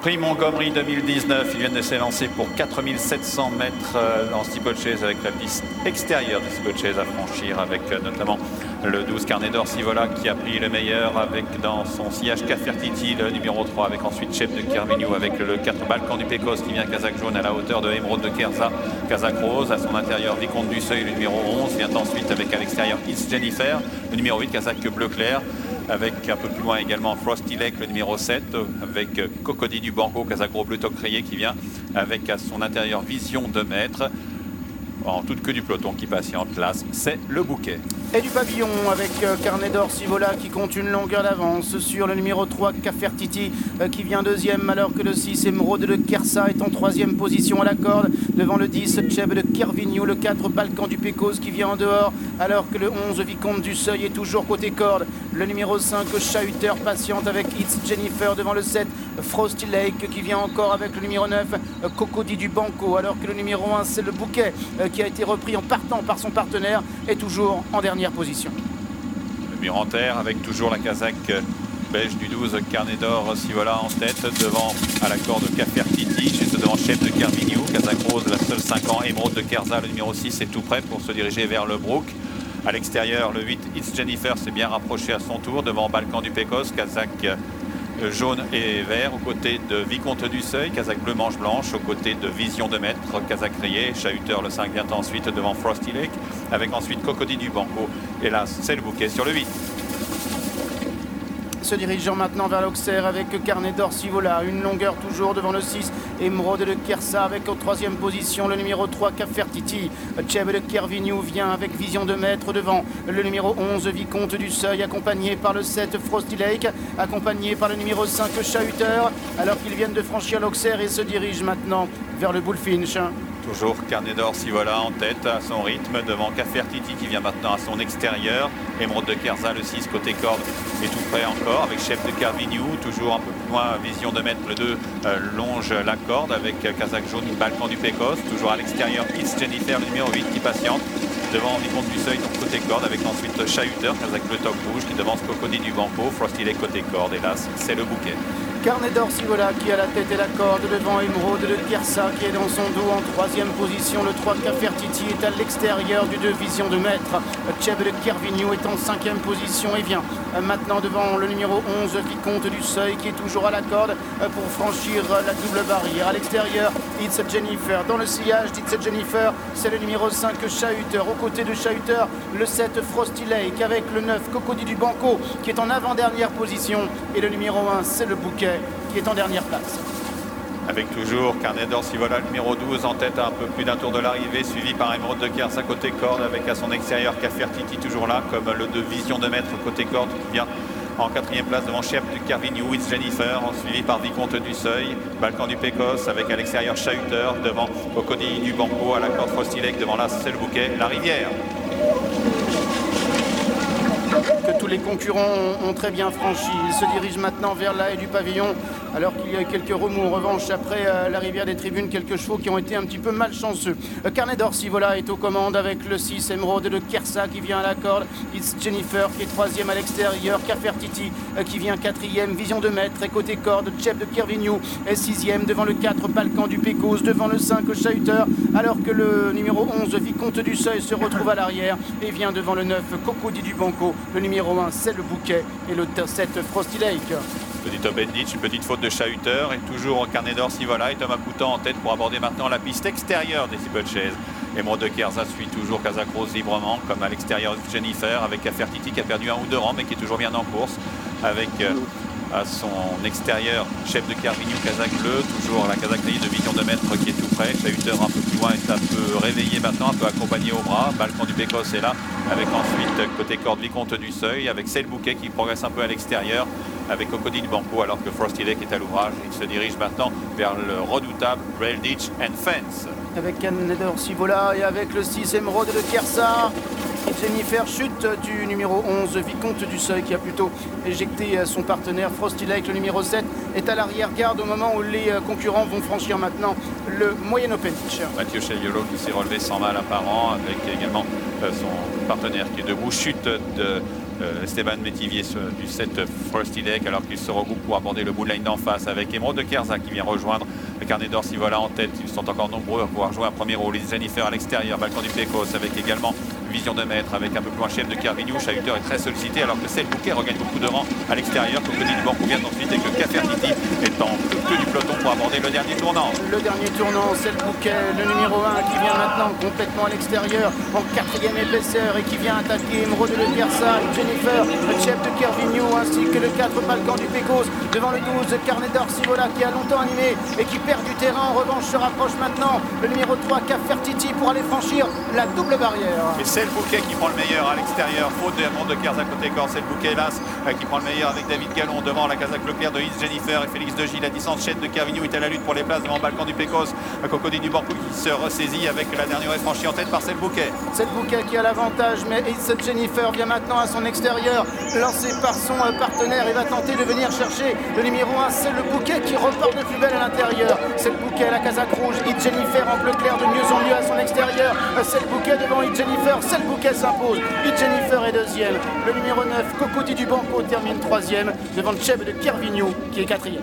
Prix Montgomery 2019, ils viennent de s'élancer pour 4700 mètres en steeplechase avec la piste extérieure de steeplechase à franchir avec notamment le 12 Carnet d'Or Sivola qui a pris le meilleur avec dans son sillage Cafertiti le numéro 3 avec ensuite Chef de Kervignou avec le 4 Balkan du Pécos qui vient Kazakh Jaune à la hauteur de Émeraude de Kersa, Kazakh Rose à son intérieur Vicomte du Seuil le numéro 11 vient ensuite avec à l'extérieur It's Jennifer le numéro 8 Kazakh Bleu Clair avec un peu plus loin également Frosty Lake le numéro 7 avec Cocody du Banco Kazakh Gros Bleu Tocrayé qui vient avec à son intérieur Vision de Maître en toute queue du peloton qui patiente là c'est le bouquet. Et du pavillon avec Carnet d'Or Sivola qui compte une longueur d'avance sur le numéro 3 Cafertiti qui vient deuxième alors que le 6 Émeraude de Kersa est en troisième position à la corde devant le 10 Cheb de Kervignou, le 4 Balkan du Pécos qui vient en dehors alors que le 11 Vicomte du Seuil est toujours côté corde, le numéro 5 Chahuter patiente avec It's Jennifer devant le 7 Frosty Lake qui vient encore avec le numéro 9 Cocody du Banco alors que le numéro 1 c'est le bouquet qui a été repris en partant par son partenaire et toujours en dernière position. Le mur en terre avec toujours la Kazakh belge du 12 Carnet d'Or Sivola en tête devant à la corde Cafertiti juste devant Chef de Kervignou, Kazakh Rose la seule 5 ans, Émeraude de Kersa le numéro 6 est tout prêt pour se diriger vers le Brook. À l'extérieur le 8 It's Jennifer s'est bien rapproché à son tour devant Balkan du Pécos, Kazakh jaune et vert aux côtés de Vicomte du Seuil, Kazakh bleu manche blanche aux côtés de Vision de Maître, Kazakh rayé, Chahuter le 5 vient ensuite devant Frosty Lake avec ensuite Cocody du Banco et là c'est le bouquet sur le 8. Se dirigeant maintenant vers l'Auxerre avec Carnet d'Or Sivola, une longueur toujours devant le 6 Émeraude de Kersa avec en troisième position le numéro 3 Cafertiti. Cheb de Kervignou vient avec Vision de Maître devant le numéro 11 Vicomte du Seuil accompagné par le 7 Frosty Lake, accompagné par le numéro 5 Chahuter alors qu'ils viennent de franchir l'Auxerre et se dirigent maintenant vers le Bullfinch. Toujours Carnet d'Or Sivola en tête à son rythme devant Cafertiti qui vient maintenant à son extérieur. Émeraude de Kersa le 6 côté corde est tout près encore avec Chef de Kervignou. Toujours un peu plus loin Vision de Maître le 2 longe la corde avec Kazakh Jaune Balkan du Pécos. Toujours à l'extérieur It's Jennifer le numéro 8 qui patiente devant Vicomte du Seuil donc côté corde avec ensuite Chahuter, Kazakh Bleu Toc Rouge qui devance Cocody du Banco, Frosty Lake côté corde et là c'est le bouquet. Carnet d'Or Sivola qui a la tête et la corde devant Émeraude de Kersa qui est dans son dos en troisième position. Le 3 Cafertiti est à l'extérieur du 2 Vision de Maître. Cheb de Kervignou est en cinquième position et vient maintenant devant le numéro 11 Vicomte du Seuil qui est toujours à la corde pour franchir la double barrière. À l'extérieur, It's Jennifer. Dans le sillage d'It's Jennifer, c'est le numéro 5 Chahuter. Aux côtés de Chahuter, le 7 Frosty Lake avec le 9 Cocody du Banco qui est en avant-dernière position. Et le numéro 1, c'est le bouquet qui est en dernière place. Avec toujours Carnet d'Or Sivola numéro 12 en tête à un peu plus d'un tour de l'arrivée, suivi par Émeraude de Kersa côté corde avec à son extérieur Cafertiti toujours là, comme le 2 Vision de Maître côté corde qui vient en quatrième place devant Chef de Kervignou, It's Jennifer, suivi par Vicomte du Seuil, Balkan du Pécos avec à l'extérieur Chahuter devant Cocody du Banco, à la corde Frosty Lake devant là c'est le bouquet, la rivière. Que tous les concurrents ont très bien franchi. Ils se dirigent maintenant vers la haie du pavillon alors qu'il y a eu quelques remous en revanche après la rivière des tribunes, quelques chevaux qui ont été un petit peu malchanceux. Carnet d'Or Sivola est aux commandes avec le 6 Émeraude de Kersa qui vient à la corde, It's Jennifer qui est troisième à l'extérieur, Cafertiti qui vient quatrième, Vision de Maître et côté corde, Chef de Kervignou est sixième devant le 4 Balkan du Pécos, devant le 5 Chahuter alors que le numéro 11 Vicomte du Seuil se retrouve à l'arrière et vient devant le 9 Cocody du Banco. Le numéro 1 c'est le bouquet et le 7 Frosty Lake. Petit top Benditch, une petite faute de Chahuter et toujours en Carnet d'Or Sivola et Thomas Coutan en tête pour aborder maintenant la piste extérieure des steeplechase. Émeraude de Kersa suit toujours Kazakh Rose librement comme à l'extérieur Jennifer avec Cafertiti qui a perdu un ou deux rangs mais qui est toujours bien en course avec à son extérieur Chef de Kervignou Kazakh bleu, toujours la Kazakh rayée de Vision de Maître qui est tout près. Chahuter un peu plus loin est un peu réveillé maintenant, un peu accompagné au bras. Balkan du Pécos est là avec ensuite côté corde Vicomte du Seuil avec C'est le bouquet qui progresse un peu à l'extérieur avec Cocody du Banco alors que Frosty Lake est à l'ouvrage. Il se dirige maintenant vers le redoutable Rail Ditch and Fence. Avec Carnet d'Or Sivola et avec le 6 Émeraude de Kersa. Jennifer chute du numéro 11 Vicomte du Seuil qui a plutôt éjecté son partenaire. Frosty Lake, le numéro 7, est à l'arrière-garde au moment où les concurrents vont franchir maintenant le moyen open pitch. Mathieu Chaillolo qui s'est relevé sans mal apparent avec également son partenaire qui est debout. Chute de Esteban Métivier du 7 Frosty Deck, alors qu'il se regroupe pour aborder le bout de line d'en face avec Emeraude de Kersa qui vient rejoindre le Carnet d'Or Sivola en tête. Ils sont encore nombreux à pouvoir jouer un premier rôle. Jennifer à l'extérieur, Balkan du Pecos avec également Vision de Maître, avec un peu plus loin Chef de Kervinouche. Chahuteur est très sollicité alors que Celle Bouquet regagne beaucoup de rang à l'extérieur. Cocody du Banco vient ensuite et que Cafertiti est en queue du peloton pour aborder le dernier tournant. Le dernier tournant, Celle Bouquet, le numéro 1 qui vient maintenant complètement à l'extérieur en 4e épaisseur et qui vient attaquer Emeraude de Kersa, Jennifer, le Chef de Kervignou ainsi que le 4 Balkan du Pecos devant le 12 Carnet d'Or Sivola qui a longtemps animé et qui perd du terrain. En revanche se rapproche maintenant le numéro 3 Cafertiti pour aller franchir la double barrière. Et c'est le Bouquet qui prend le meilleur à l'extérieur, faute de Emeraude de Kersa côté corps. C'est le Bouquet hélas qui prend le meilleur avec David Gallon devant la Casaque Leclerc de Is Jennifer et Félix de Gilles. La distance Chef de Kervignou est à la lutte pour les places devant Balkan du Pecos. Cocody du Banco qui se ressaisit avec la dernière est franchie en tête par Celle Bouquet. Celle Bouquet qui a l'avantage, mais Is Jennifer vient maintenant à son extérieur, lancé par son partenaire et va tenter de venir chercher le numéro 1. C'est le Bouquet qui repart de plus belle à l'intérieur. C'est le Bouquet à la Casaque rouge. Is Jennifer en bleu clair de mieux en mieux à son extérieur. C'est le Bouquet devant Is Jennifer. C'est le Bouquet s'impose. Is Jennifer est deuxième. Le numéro 9, Cocody du Banco, termine troisième devant le Chef de Kervignou qui est quatrième.